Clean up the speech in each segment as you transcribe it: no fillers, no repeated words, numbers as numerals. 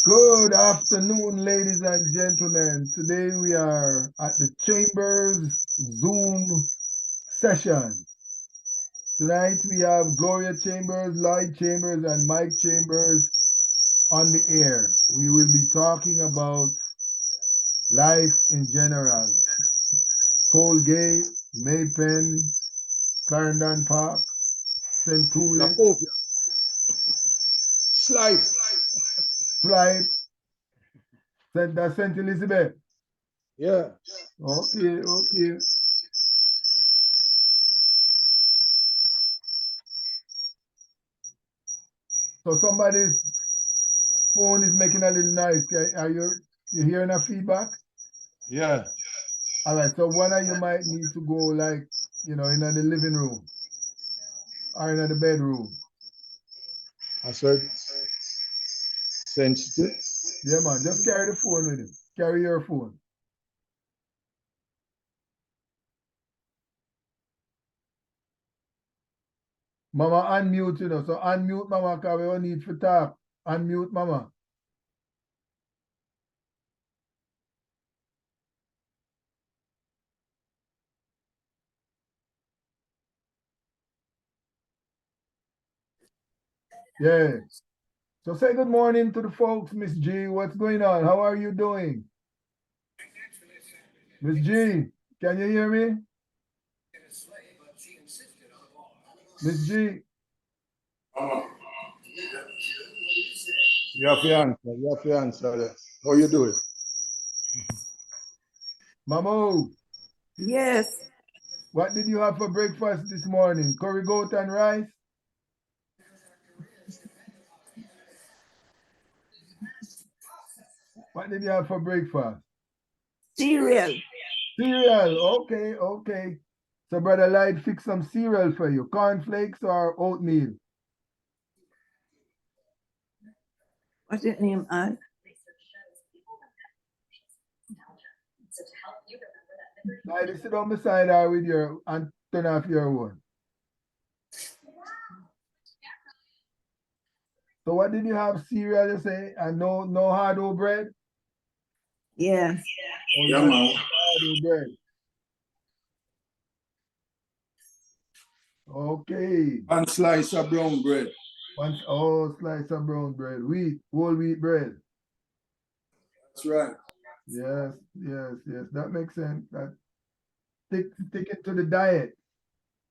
Good afternoon, ladies and gentlemen. Today we are at the Chambers Zoom session. Tonight we have Gloria Chambers, Lloyd Chambers, and Mike Chambers on the air. We will be talking about life in general. Colgate, Maypen, Clarendon Park, St. Toulis, Slipe. St. Elizabeth. Yeah. Okay. So somebody's phone is making a little noise. Are you hearing a feedback? Yeah. All right. So one of you might need to go like, in the living room or in the bedroom. I said sensitive. Yeah, man. Just carry the phone with you. Carry your phone. Mama, unmute, So unmute, Mama, because we don't need to talk. Unmute, Mama. Yeah. So say good morning to the folks, Miss G. What's going on? How are you doing? Miss G, can you hear me? Miss G. You have to answer. You have to answer. How you doing? Mamo. Yes. What did you have for breakfast this morning? Curry goat and rice? What did you have for breakfast? Cereal. Cereal. Okay. So Brother Light fix some cereal for you. Cornflakes or oatmeal? What's your name, Ann? Light, sit on beside her with your and turn off your one. So what did you have cereal, you say? And no hard-dough bread? Yeah. Oh, Yeah, man. hard-dough bread. Okay. One slice of brown bread. Slice of brown bread. Whole wheat bread. That's right. Yes. That makes sense. That stick it to the diet.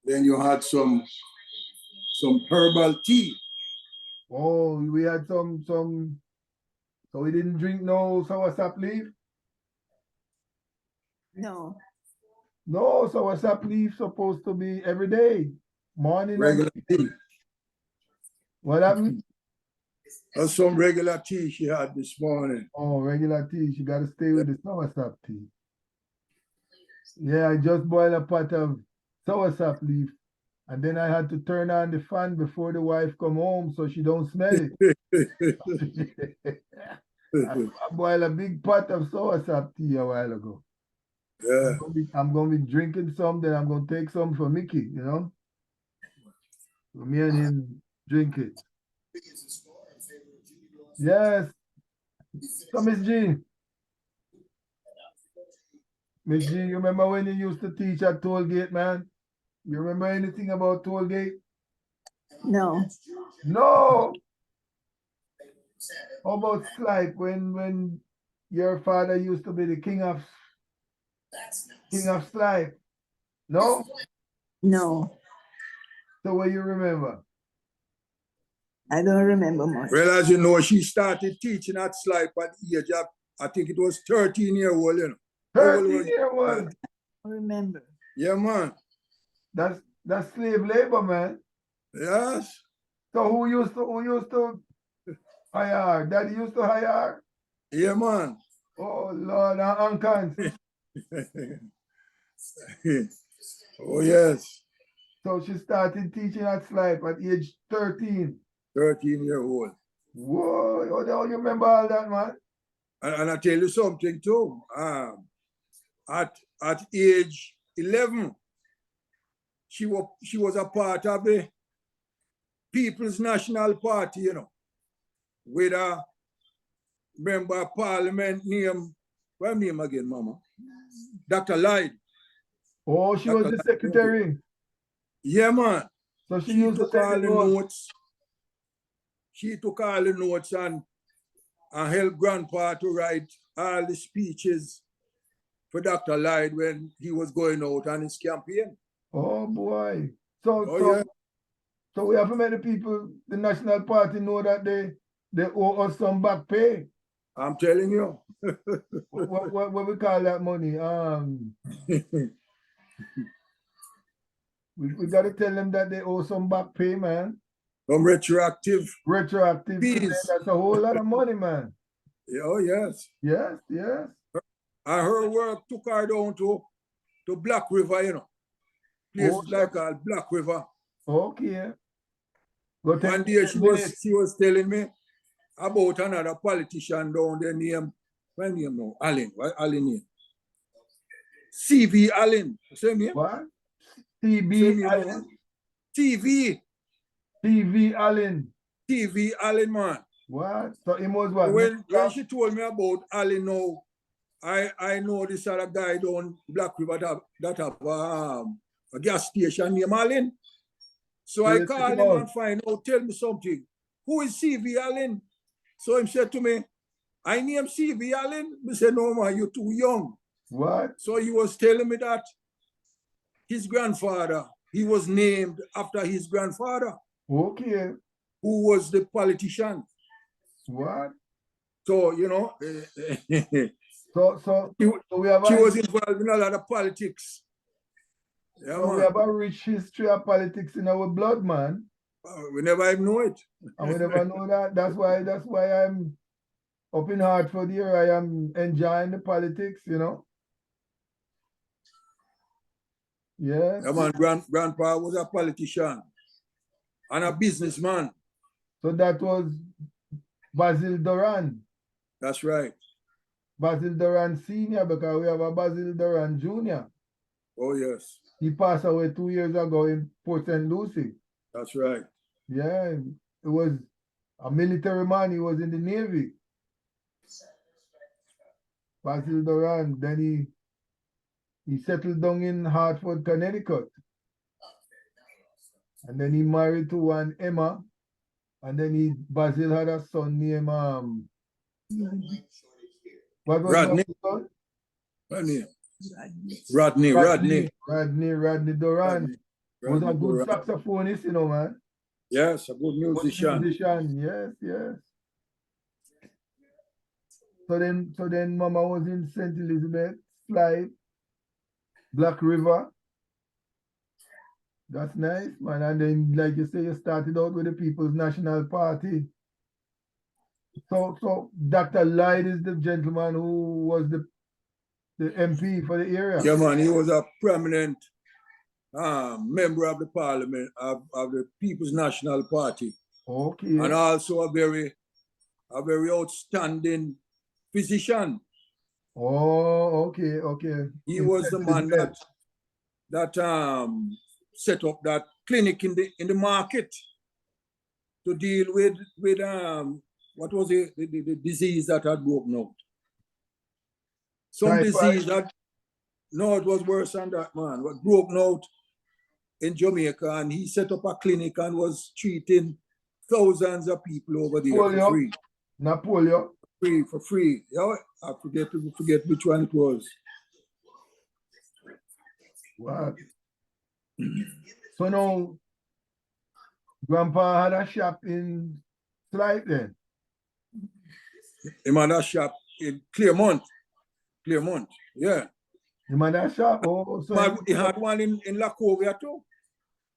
Then you had some herbal tea. Oh, we had some. So we didn't drink no soursop leaf? No. No, soursop leaf supposed to be every day. Morning Regular tea. What happened? That's some regular tea she had this morning. Oh, regular tea. She got to stay with the soursop tea. Yeah, I just boiled a pot of soursop leaf, and then I had to turn on the fan before the wife come home so she don't smell it. I boiled a big pot of soursop tea a while ago. Yeah. I'm gonna be drinking some, then I'm gonna take some for Mickey, So me and him drink it. Yes. So Miss G. Miss G, you remember when you used to teach at Tollgate, man? You remember anything about Tollgate? No. No. How about Slipe when your father used to be the king of Slipe? No? No. So what you remember? I don't remember much. Well, as you know, she started teaching at Slipe at the age of, I think it was 13-year-old, 13-year-old. I remember. Yeah, man. That's slave labor, man. Yes. So who used to hire? Daddy used to hire? Yeah, man. Oh Lord, uncles. Oh, yes. So she started teaching at Slipe at age 13. 13-year-old. Whoa, how you remember all that, man? And I tell you something too. At age 11, she was a part of the People's National Party, with a member of parliament named, what name again, Mama? Dr. Lloyd. Oh, she was Dr. the secretary. Yeah, man. So she She used to took take all the the notes. notes. She took all the notes and helped Grandpa to write all the speeches for Dr. Lloyd when he was going out on his campaign. Oh boy. Oh, yeah. So we have to make the people, the National Party, know that they owe us some back pay. I'm telling you. What we call that money? We got to tell them that they owe some back pay, man. Some retroactive Retroactive. fees. That's a whole lot of money, man. Oh, yes. Yes, yes. And her work took her down to Black River, you know. Places like Black River. Okay. One day she was telling me about another politician down there named, what name now? Allen. What Allen name? C.V. Allen. Same name? What? T.V. Allen. TV. T.V. Allen. TV Allen, man. What? So it was what? When she told me about Allen now, I know this other guy down Black River that have a gas station named Allen. So I called him and find out, tell me something. Who is C.V. Allen? So he said to me, I name C.V. Allen. I said, no, man, you're too young. What? So he was telling me that his grandfather, he was named after his grandfather. Okay. Who was the politician. What? So, you know, so we have she was involved in a lot of politics. Yeah, so we have a rich history of politics in our blood, man. We never even know it. And we never know that. That's why I'm up in Hartford here. I am enjoying the politics, you know. Yeah. Yeah, man, grandpa was a politician and a businessman. So that was Basil Duran. That's right. Basil Duran Sr., because we have a Basil Duran Jr. Oh, yes. He passed away 2 years ago in Port St. Lucie. That's right. Yeah, it was a military man. He was in the Navy. Basil Duran. Then he settled down in Hartford, Connecticut. And then he married to one Emma. And then Basil had a son named what was Rodney. his son? Rodney Duran. Was a good saxophonist, you know, man. Yes, a good musician. Yes. So then Mama was in St. Elizabeth, Slide, Black River. That's nice, man. And then, like you say, you started out with the People's National Party. So Dr. Lloyd is the gentleman who was the MP for the area. Yeah, man, he was a prominent member of the parliament of the People's National Party. Okay. And also a very outstanding physician. Oh, okay. He was the man that set up that clinic in the market to deal with what was the disease that had broken out. Some disease that, no, it was worse than that, man. What broken out in Jamaica, and he set up a clinic and was treating thousands of people over there for free. Napoleon. For free. Yeah, I forget which one it was. What? So now, Grandpa had a shop in Slide then? He had a shop in Claremont, yeah. He had a shop? Oh, so he had one in Lacovia too.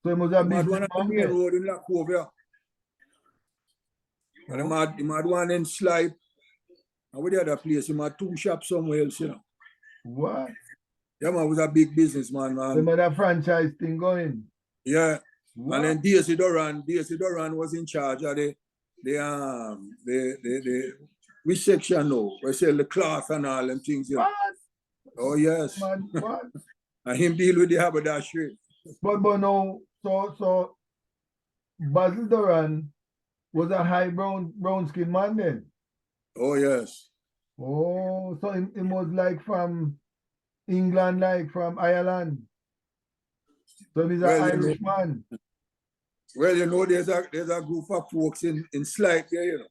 So he must have had one on the main road in Lacovia. And he had one in Slide. And with the other place, he had 2 shops somewhere else, you know. What? Yeah, man, was a big businessman, man. They had a franchise thing going. Yeah. What? And then D.S. Duran was in charge of the which section now? We sell the cloth and all them things. You know? What? Oh, yes. Man, what? And him deal with the haberdashery. But no, so Basil Duran was a high brown skin man then. Oh, yes. Oh, so it was like from England, like from Ireland. So he's an Well, Irish man. Well, there's a group of folks in Slight there,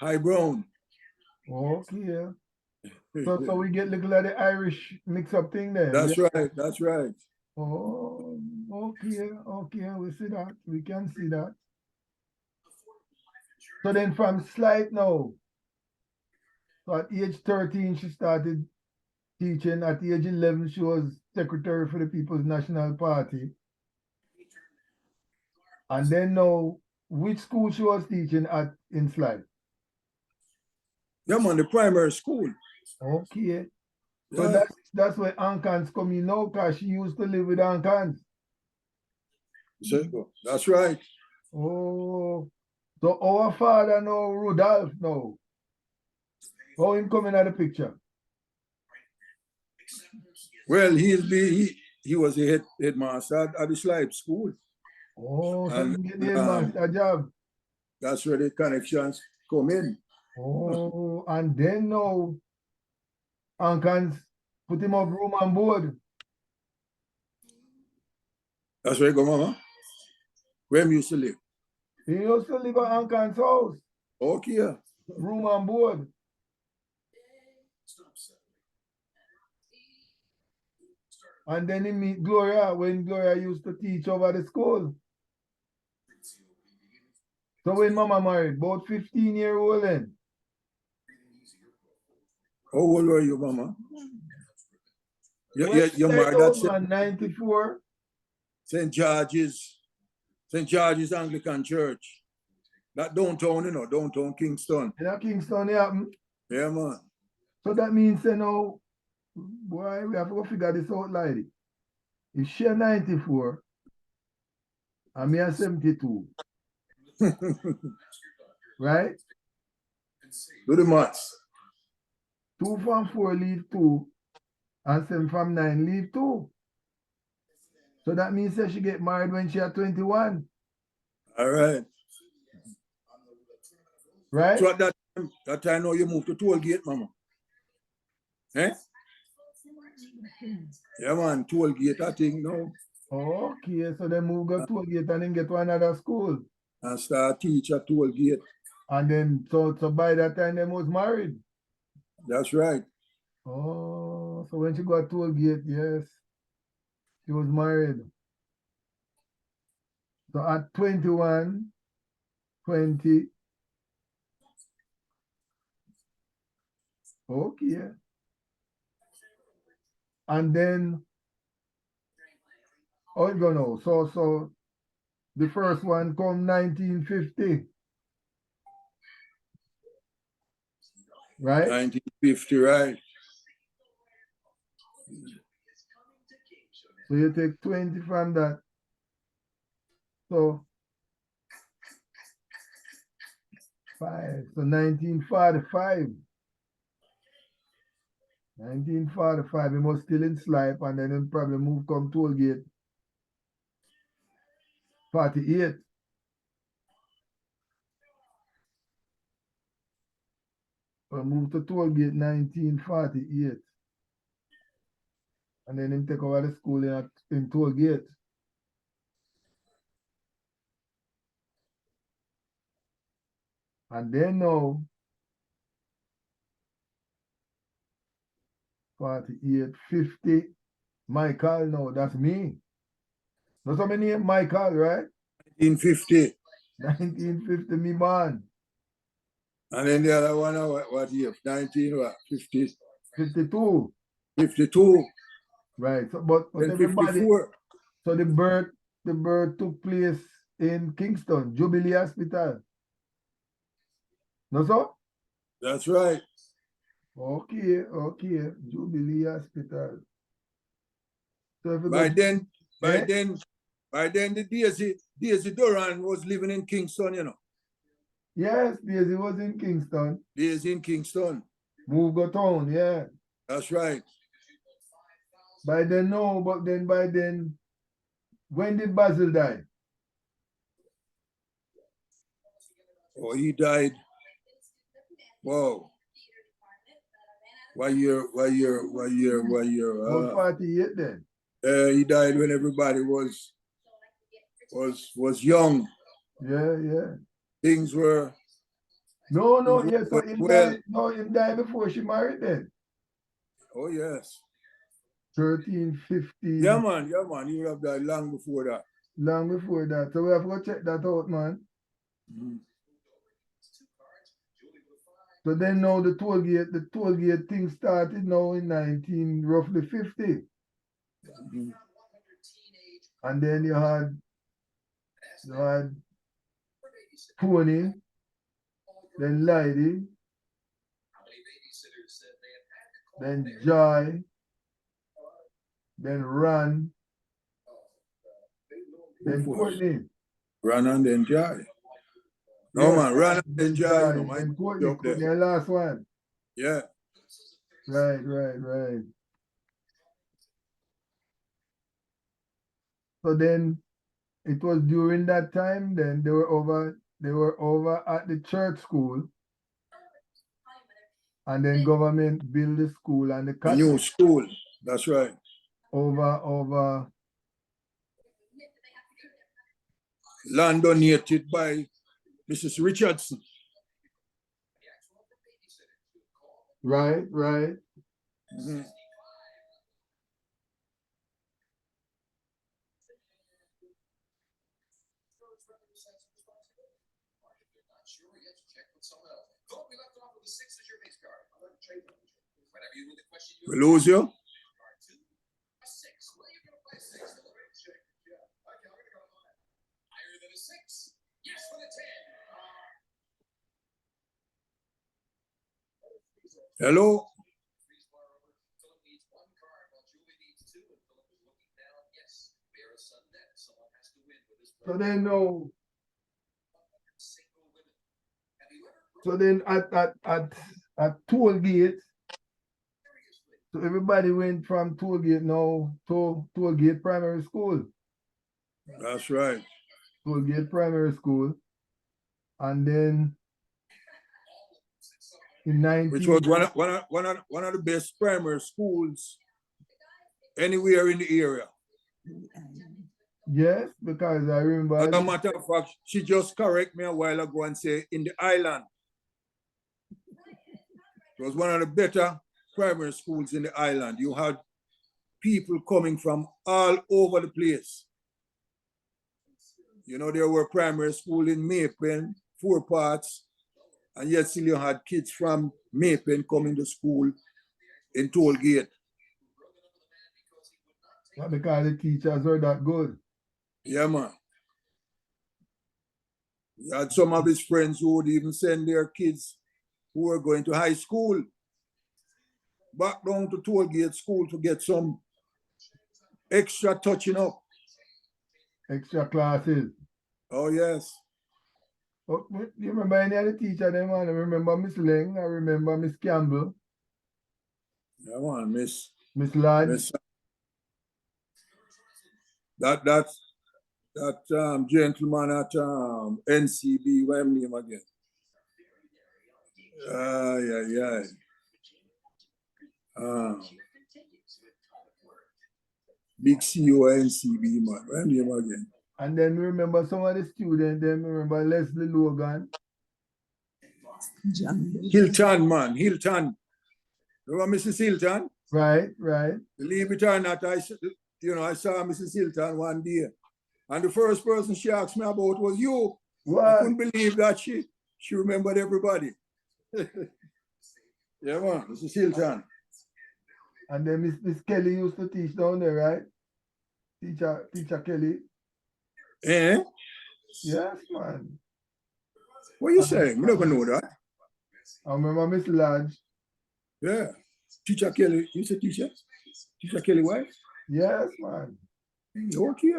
High Brown. Okay. So we get little of the Irish mix-up thing there. That's right. That's right. Oh, okay. We see that. We can see that. So then from Slight now, so at age 13, she started teaching. At age 11, she was secretary for the People's National Party. And then now, which school she was teaching at in Slight? Yeah, man, the primary school. Okay. So Yeah. that's where Ankans come in now, because she used to live with Ankans. So, that's right. Oh, so our father now, Rudolph now. How him coming out of the picture? Well, he was a headmaster at the Slipe School. Oh, so And, he get the headmaster job. That's where the connections come in. Oh, and then now, Ankans put him up room and board. That's where you go, Mama. Where we used to live. He used to live at Ankans' house, Okay, yeah. room and board. And then he meet Gloria when Gloria used to teach over the school. So when Mama married, about 15-year-old then. How old were you, Mama? Well, You're married at 94. St. George's Anglican Church. That downtown, downtown Kingston. In Kingston, yeah. Yeah, man. So that means, boy, we have to figure this out, lady. If she 94, and me 72, right? Do the maths. 2 from 4 leave 2, and 7 from 9 leave 2. So that means that she get married when she had 21. All right. Right? So at that time now you moved to Tollgate, Mama. Eh? Yeah, man, Tollgate, I think now. Okay, so then move go to Tollgate and then get to another school. And start teach at Tollgate. And then, so by that time, they was married. That's right. Oh, so when she got Tollgate, yes, she was married. So at 21, 20, okay. And then, how you gonna know? So the first one come 1950. Right? 1950, right. So you take 20 from that. So 5. So 1945. 1945, he was still in Slipe, and then he probably moved come Tollgate. 48. So moved to Tollgate 1948. And then him take over the school in Tollgate. And then now, 48, 50, Michael now, that's me. That's how many name Michael, right? 1950. 1950, me man. And then the other one, what year? 1950? 52. 52. Right. So, but Then everybody, 54. so the birth took place in Kingston, Jubilee Hospital. No, so? That's right. Okay. Jubilee Hospital. So By then, yeah? the Daisy Duran was living in Kingston, Yes, Daisy was in Kingston. Daisy in Kingston. Move go town, yeah. That's right. By then, no, but then by then, when did Basil die? Oh, he died. Wow. What year? About 48 then. He died when everybody was young. Yeah. Things were No, yeah, so him well. died, no, him died before she married then. Oh yes. 13, 15. Yeah, man. He would have died long before that. Long before that. So we have to go check that out, man. So then now the toll gate thing started now in roughly 50. And then you had Tony, then Lady, then Joy, then Ron, then Courtney. Ron and then Joy. No, Yes, man, Ron and then Joy. No, then Courtney, up there. the last one. Yeah. Right. So then it was during that time, then they were over at the church school. And then government built the school and the new school. That's right. Over land donated by Mrs. Richardson. Right. We lose you? Hello? So then no. So then at toll gate, so everybody went from toll gate now to toll gate primary school. That's right. Toll gate primary school. And then in 19... Which was one of the best primary schools anywhere in the area. Yes, because I remember... As a matter of fact, she just corrected me a while ago and said in the island. It was one of the better primary schools in the island. You had people coming from all over the place. You know, there were primary school in Maypen, 4 parts, and yet still you had kids from Maypen coming to school in Toll Gate. Not because the teachers were that good. Yeah, man. He had some of his friends who would even send their kids who were going to high school back down to Toll Gate school to get some extra touching up. Extra classes. Oh, yes. Oh, you remember any of the teachers, man? I remember Miss Ling, I remember Miss Campbell. Yeah, man, Miss Lodge. That gentleman at NCB, what's his name again? Big CEO NCB, man. What's his name again? And then remember some of the students, then remember Leslie Logan. Hilton, man, Hilton. Remember Mrs. Hilton? Right. Believe it or not, I saw Mrs. Hilton one day. And the first person she asked me about was you. What? I couldn't believe that she remembered everybody. Yeah, man, Mrs. Hilton. And then Miss Kelly used to teach down there, right? Teacher Kelly. Eh? Yes, man. What are you saying? We never know that. I remember Miss Lodge. Yeah. Teacher Kelly. You said teacher? Teacher Kelly wife? Yes, man. Okay.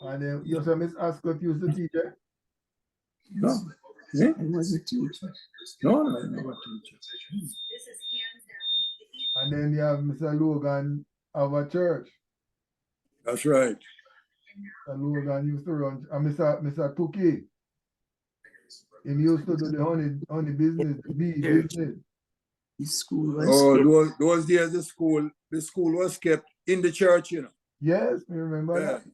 And then you said Miss Ascot used to teach her? No. Yeah? I was a teacher. No, never teacher. And then you have Mr. Logan of a church. That's right. And Logan used to run, and Mr. Tuki, he used to do the honey business, bee business. The school was Oh, kept. those days the school was kept in the church, you know. Yes, me remember Yeah, that.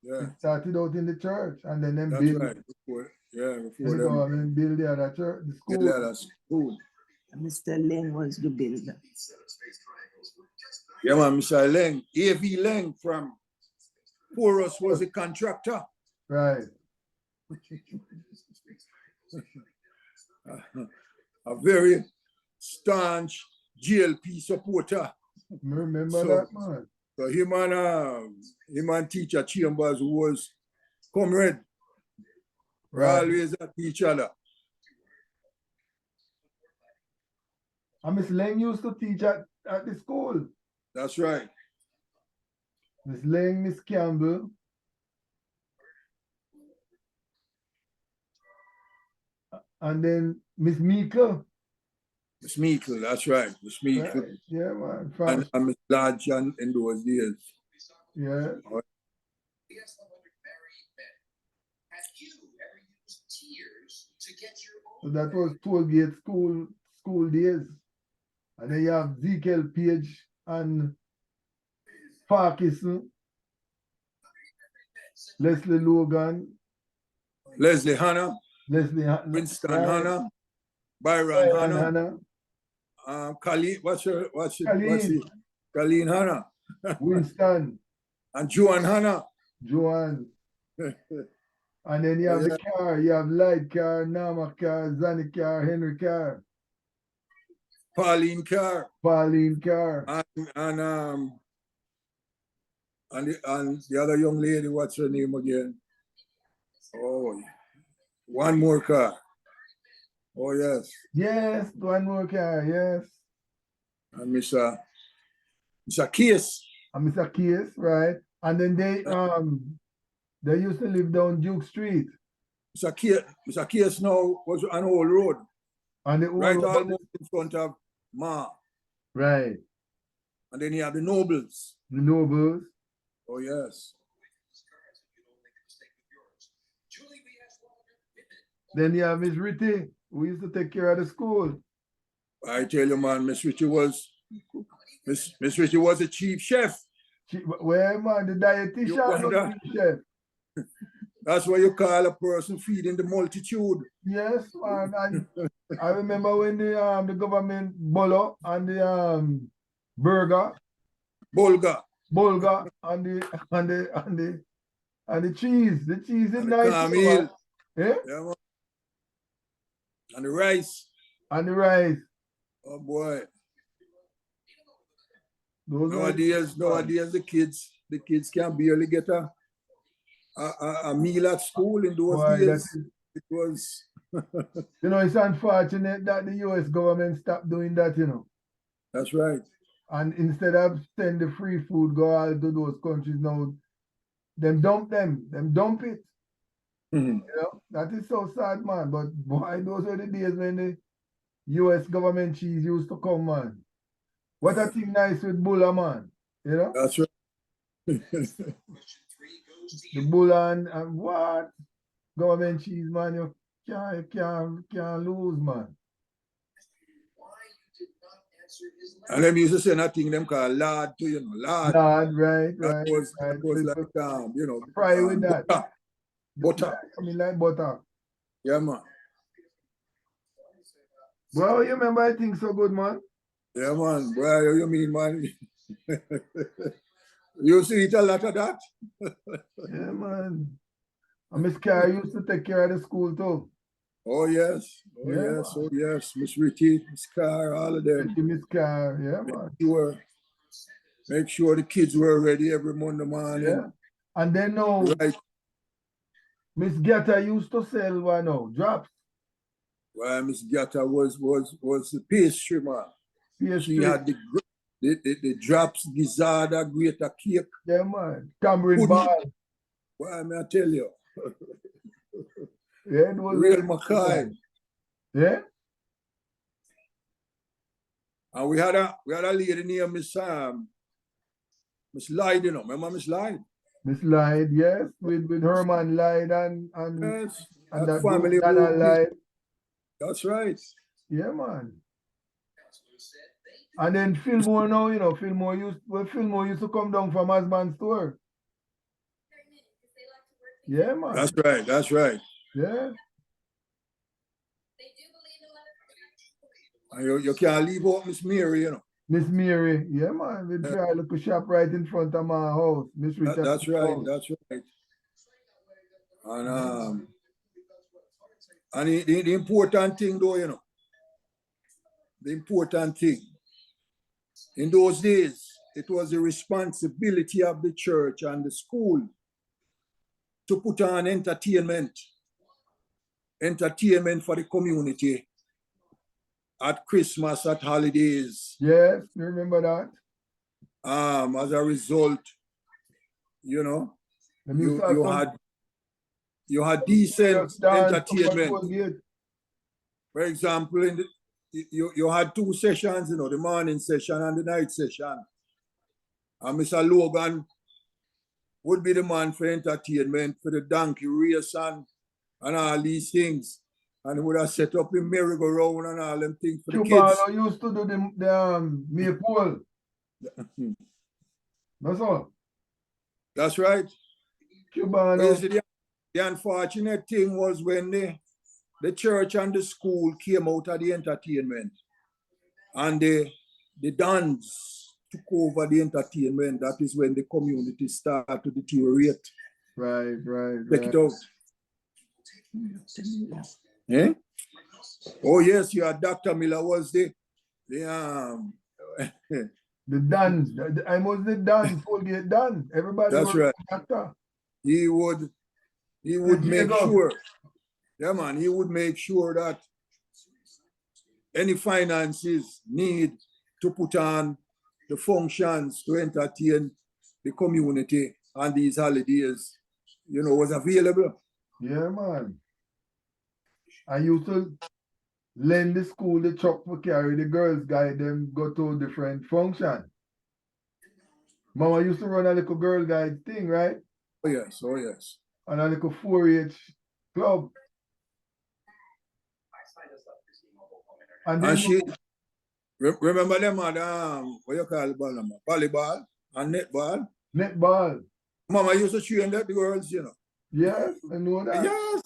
yeah, It started out in the church, and then them that's build, right. Before then them the government build the other church, the get school. out of school. Mr. Leng was the builder. Yeah, man, Mr. Leng, A.V. Leng from Porus was a contractor. Right. A very staunch GLP supporter. Me remember So, that, man. so him and teacher Chambers was comrade. We Right. always at each other. And Miss Leng used to teach at the school. That's right. Miss Leng, Miss Campbell. And then Miss Meeker. Miss Meekle, that's right. Miss Meekle. Right. Yeah, man. And Miss Lodge in those days. Yeah. So that was Tollgate school days. And then you have Ezekiel Page and Parkinson, Leslie Logan, Leslie Hanna, Winston right, Hanna, Byron and Hanna, Hannah, Colleen, Colleen, Colleen Hanna, Winston, and Joan Hanna. Joanne. And then you have the car, you have Light Car, Nama Car, Zanny Car, Henry Car, Pauline Carr, Pauline Car, and the other young lady, what's her name again? Oh, one more car. Oh yes. Yes, one more car, yes. And Mr. Case. And Mr. Case, right? And then they used to live down Duke Street. Mr. Case now was on Old Road. On the right old almost in front of Ma. Right. And then you have the Nobles. The Nobles. Oh yes. Then you have Miss Ritty, who used to take care of the school. I tell you, man, Miss Ritty was a chief chef. Well, man, the dietitian was the chef. That's what you call a person feeding the multitude. Yes, man. And I remember when the government bolo and the burger. Bulga. And the cheese. The cheese is nice. Camille. Yeah? Yeah, man. And the rice. And the rice. Oh boy. Nowadays the kids can barely get a meal at school in those days. It was you know, it's unfortunate that the US government stopped doing that, you know. That's right. And instead of send the free food go all to those countries now, them dump it. Mm-hmm. You know, that is so sad, man. But boy, those were the days when the US government cheese used to come, man. What a thing nice with Bulla, man. You know? That's right. The Bulla and what? Government cheese, man, you can't lose, man. And them used to say nothing, them called lard too, you know, lard. Lard, right. That was like, you know. Fry with that. Butter. I mean, like butter. Yeah, man. Well, you remember I think so good, man. Yeah, man. Well, you mean, man? You see eat a lot of that? Yeah, man. And Miss Carr used to take care of the school too. Oh, yes. Oh, yeah, yes. Man. Oh, yes. Miss Ritty, Miss Carr, all of them. Miss Carr, yeah, man. Make sure the kids were ready every Monday morning. Yeah. And then now, Miss Gatta used to sell drops. Well, Miss Gatta was the pastry man. She had the drops, gizzarda, greater cake. Yeah, man. Tamarind ball. Well, I tell you. Yeah, it was real Mackay. Yeah. And we had a lady named Miss Lloyd, you know. Remember Miss Lloyd? Miss Lyde, yes, with Herman Lyde and Yes, and that that family dude Dana who, Lyde. that's right. Yeah, man. And then Fillmore now, you know, Fillmore used to come down from Asman store. Yeah, man. That's right, that's right. Yeah. And you can't leave out Miss Mary, you know. Miss Mary, yeah, man. We try look a shop right in front of my house. Miss Richard. That's right, house. that's right. And the important thing though, you know, the important thing, in those days, it was the responsibility of the church and the school to put on entertainment for the community at Christmas, at holidays. Yes, you remember that? As a result, you know, you had decent entertainment. For example, you had two sessions, you know, the morning session and the night session. And Mr. Logan would be the man for entertainment, for the donkey race and all these things. And he would have set up a merry-go-round and all them things for the kids. Used to do the maypole. That's all. That's right. Cubano. The unfortunate thing was when the church and the school came out of the entertainment and the dance took over the entertainment. That is when the community started to deteriorate. Right. Check it out. Eh? Oh yes, your Dr. Miller was the the dance. I was the dance, Colgate dance. Everybody. That's right. Doctor. He would make sure. Yeah, man, he would make sure that any finances need to put on the functions to entertain the community on these holidays, you know, was available. Yeah, man. I used to lend the school the truck for carry the girls, guide them go to different function. Mama used to run a little girl guide thing, right? Oh yes. And a little 4-H club. And then she remember them at what you call ball, volleyball and netball. Netball. Mama used to train the girls, you know. Yes, I know that. Yes.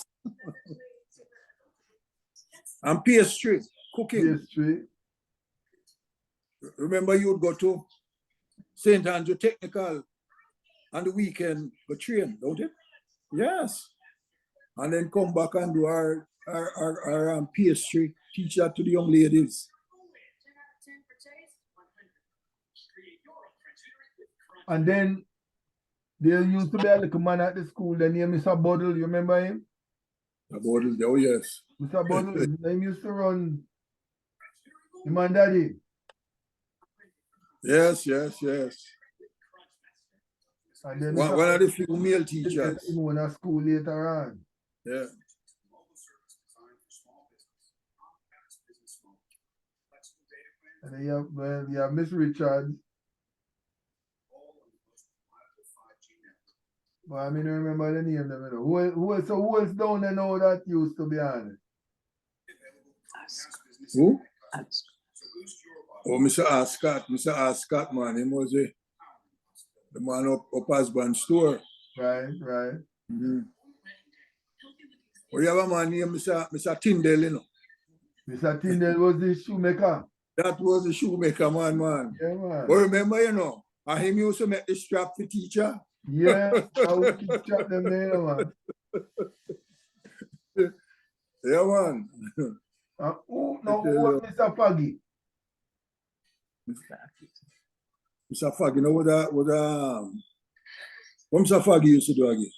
And pastry, cooking. Pastry. Remember you would go to St. Andrew Technical on the weekend, go train, don't you? Yes. And then come back and do our pastry, teach that to the young ladies. And then there used to be a little man at the school, the name Mr. Buddle, you remember him? Mr. Buddle, oh yes. Mr. Buddle, his name used to run him and Daddy. Yes. And then one of the few male teachers. In a school later on. Yeah. And then you have Miss Richard. But I mean, I remember the name. Who else down there now that used to be on it? Who? Oh, Mr. Ascot, man. He was the man up Asban store. Right. Mm-hmm. Oh, you have a man named Mr. Tyndale, you know. Mr. Tyndale was the shoemaker. That was the shoemaker, man. Yeah, man. But remember, you know, and him used to make the strap for teacher. Yeah, I would keep strap them there, man. Yeah, man. Who was Mr. Faggy? Mr. Faggy, you know what Mr. Faggy used to do again?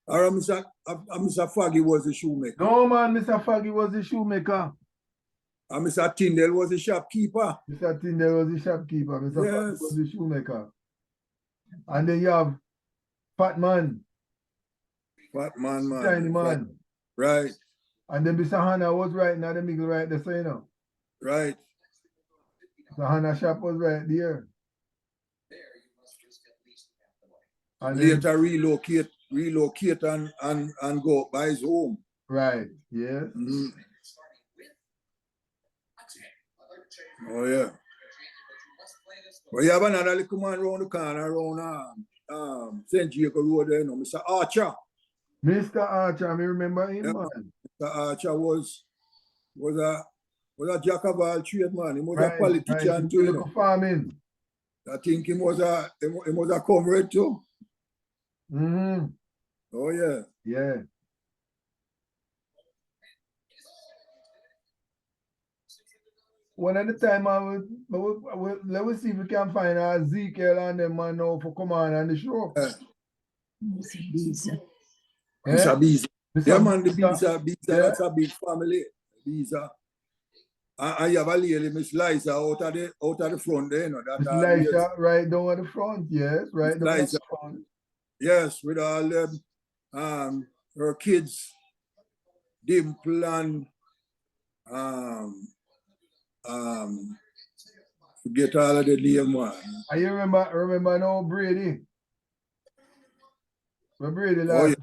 Or Mr. Faggy was the shoemaker? No, man, Mr. Faggy was the shoemaker. And Mr. Tyndale was the shopkeeper. Mr. Tyndale was the shopkeeper. Mr. Faggy was the shoemaker. And then you have Fat Man. Fat Man, man. Tiny Man. Right. And then Mr. Hannah was right in the middle right there, so you know. Right. The Hannah shop was right there. And later relocate and go up by his home. Right, yeah. Mm. Oh yeah. But you have another little man around the corner around St. Jacob Road there, you know, Mr. Archer. Mr. Archer, I remember him, Yeah. man. Mr. Archer was a jack of all trades, man. He was a Right, politician too, you know. Farming. I think he was a comrade too. Mm-hmm. Oh yeah. Yeah. One at the time, let us see if we can find Ezekiel and them man now for come on the show. Yeah. Mr. Beezer. Mr. Beezer. Yeah, man, the Beezer, yeah. That's a big family. Beezer. And you have a lady, Miss Liza, out of the front there, you know. That Miss Liza, right down at the front, yes, right down at the front. Yes, with all them, her kids, Dimple and forget all of the name, man. And you remember now Brady? Where Brady last? Oh, yeah.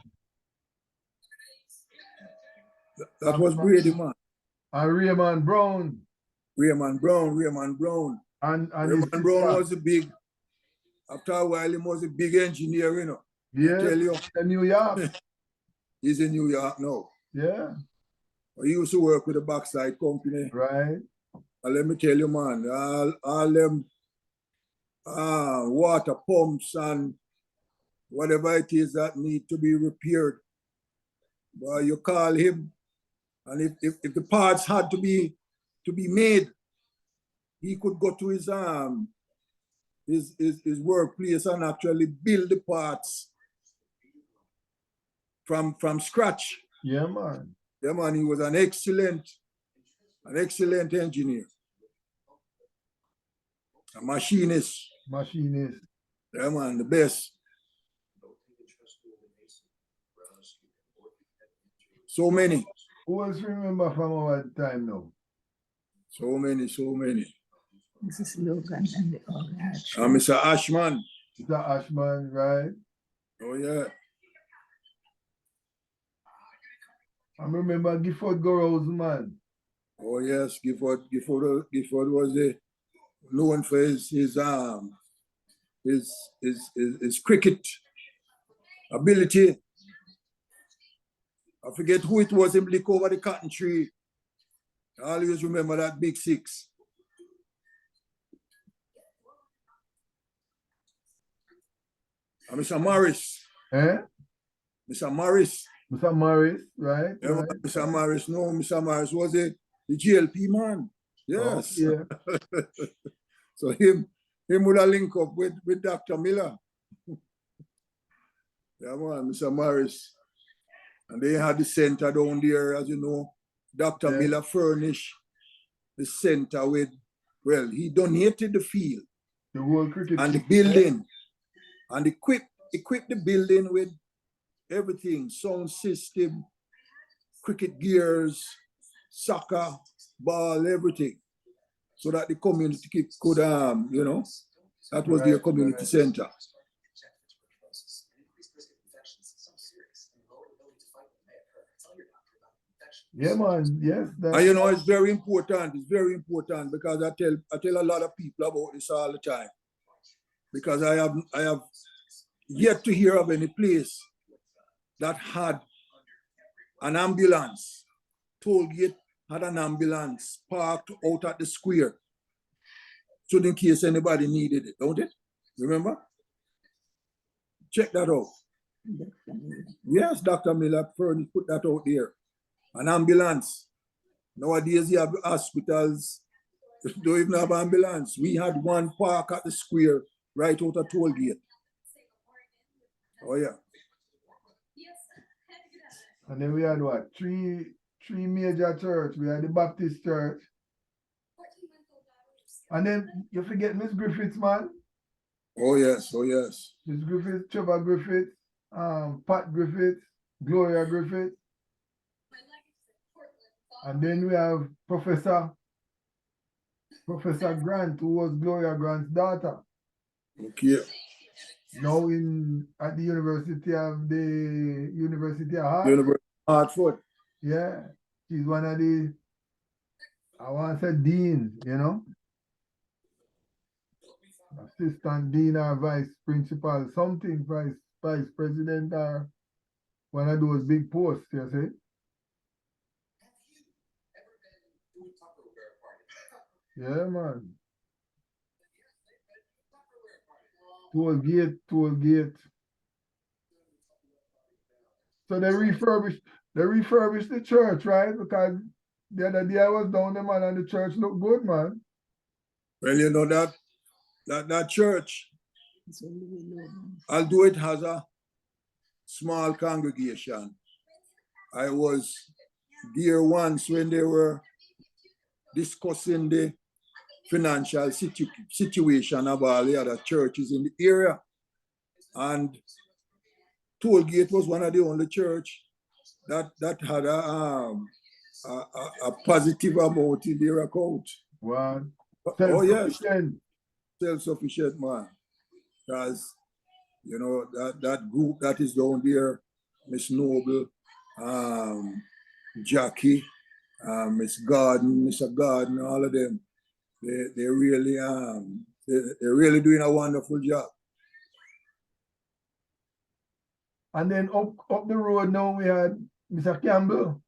That was Brady, man. And Raymond Brown. Raymond Brown. And Raymond Brown was a big, after a while, he was a big engineer, you know. Yeah, I tell you. in New York. He's in New York now. Yeah. He used to work with a backside company. Right. And let me tell you, man, all them water pumps and whatever it is that need to be repaired. Well, you call him, and if the parts had to be made, he could go to his workplace and actually build the parts from scratch. Yeah, man. Yeah, man, he was an excellent engineer. A machinist. Yeah, man, the best. So many. Who else remember from our time now? So many. Mrs. Logan and the other. Mr. Ashman. Mr. Ashman, right? Oh, yeah. I remember Gifford Gorrow's man. Oh, yes, Gifford was known for his cricket ability. I forget who it was him lick over the cotton tree. I always remember that big six. And Mr. Morris. Eh? Mr. Morris. Mr. Morris, right? Yeah, right. Mr. Morris, no, Mr. Morris was the GLP man. Yes. Oh, yeah. So him would have link up with Dr. Miller. Yeah, man, Mr. Morris. And they had the center down there, as you know. Dr. Miller furnished the center with, well, he donated the field. The whole cricket and the building. And equipped the building with everything, sound system, cricket gears, soccer, ball, everything. So that the community could, you know, that was their community center. Yeah, man. Yes. And you know, it's very important. It's very important because I tell a lot of people about this all the time. Because I have yet to hear of any place that had an ambulance. Tollgate had an ambulance parked out at the square. So in case anybody needed it, don't it? Remember? Check that out. Yes, Dr. Miller put that out there. An ambulance. Nowadays you have hospitals, don't even have ambulance. We had one park at the square right out of Tollgate. Oh yeah. And then we had what? Three major churches. We had the Baptist church. And then you forget Miss Griffiths, man. Oh yes, oh yes. Miss Griffiths, Trevor Griffiths, Pat Griffiths, Gloria Griffiths. And then we have Professor Grant, who was Gloria Grant's daughter. Okay. Now at the University of Hart. University of Hartford. Yeah. She's one of the, I want to say deans, you know. Assistant dean or vice principal, something, vice president or one of those big posts, you see. Yeah, man. Toll gate. So they refurbished the church, right? Because the other day I was down there, man, and the church looked good, man. Well, you know that church, although it has a small congregation, I was there once when they were discussing the financial situation of all the other churches in the area. And Tollgate was one of the only church that had a positive amount in their account. Wow. Oh yes, self-sufficient, man. Because you know that group that is down there, Miss Noble, Jackie, Miss Garden, Mr. Garden, all of them, they really they're really doing a wonderful job. And then up the road now we had Mr. Campbell.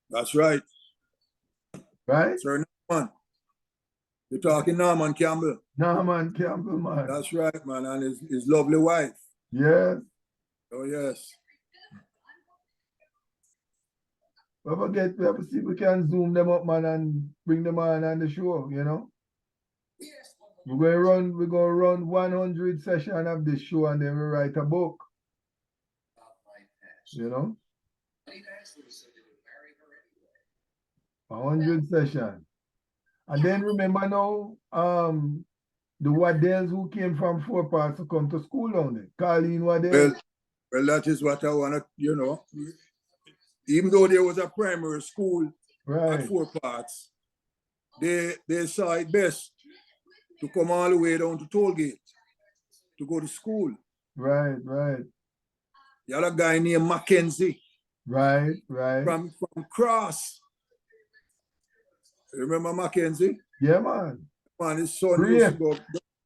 That's right. Right? Sir Norman. You're talking Norman Campbell. Norman Campbell, man. That's right, man. And his lovely wife. Yes. Oh, yes. We have to see if we can zoom them up, man, and bring them on the show, you know? We're gonna run 100 sessions of this show and then we write a book. You know? 100 sessions. And then remember now, the Waddells who came from 4 Parts to come to school down there. Colleen Waddell. Well, that is what I want to, you know. Even though there was a primary school at 4 Parts, they saw it best to come all the way down to Tollgate to go to school. Right. You had a guy named Mackenzie. Right. From Cross. Remember Mackenzie? Yeah, man. Man, his son used to go.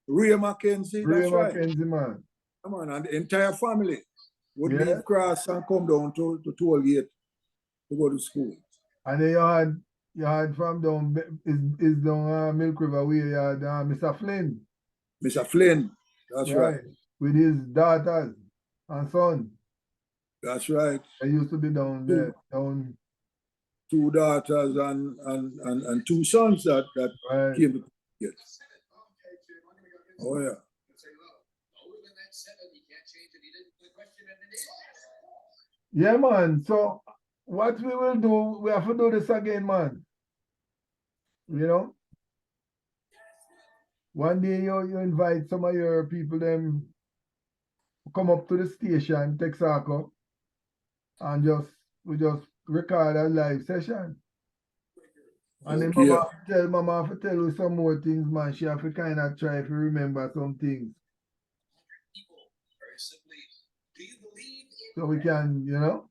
Ray Mackenzie, that's right. Mackenzie, man. Come on, and the entire family would leave Cross and come down to Tollgate to go to school. And then you had from down Milk River where you had Mr. Flynn. Mr. Flynn, that's right. With his daughters and son. That's right. They used to be down there. 2 daughters and 2 sons that came to Tollgate. Oh, yeah. Yeah, man. So what we will do, we have to do this again, man. You know? One day you invite some of your people, them come up to the station, Texaco, and we just record a live session. And then Mama have to tell you some more things, man. She have to kind of try to remember some things. So we can, you know,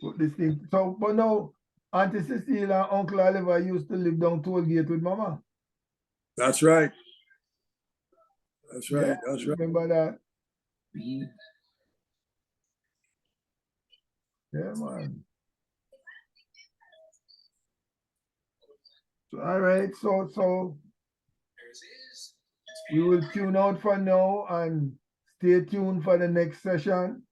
put this thing. So, but now, Auntie Cecile and Uncle Oliver used to live down Tollgate with Mama. That's right. That's right. Yeah, that's right. Remember that? Yeah, man. So, all right, so we will tune out for now and stay tuned for the next session.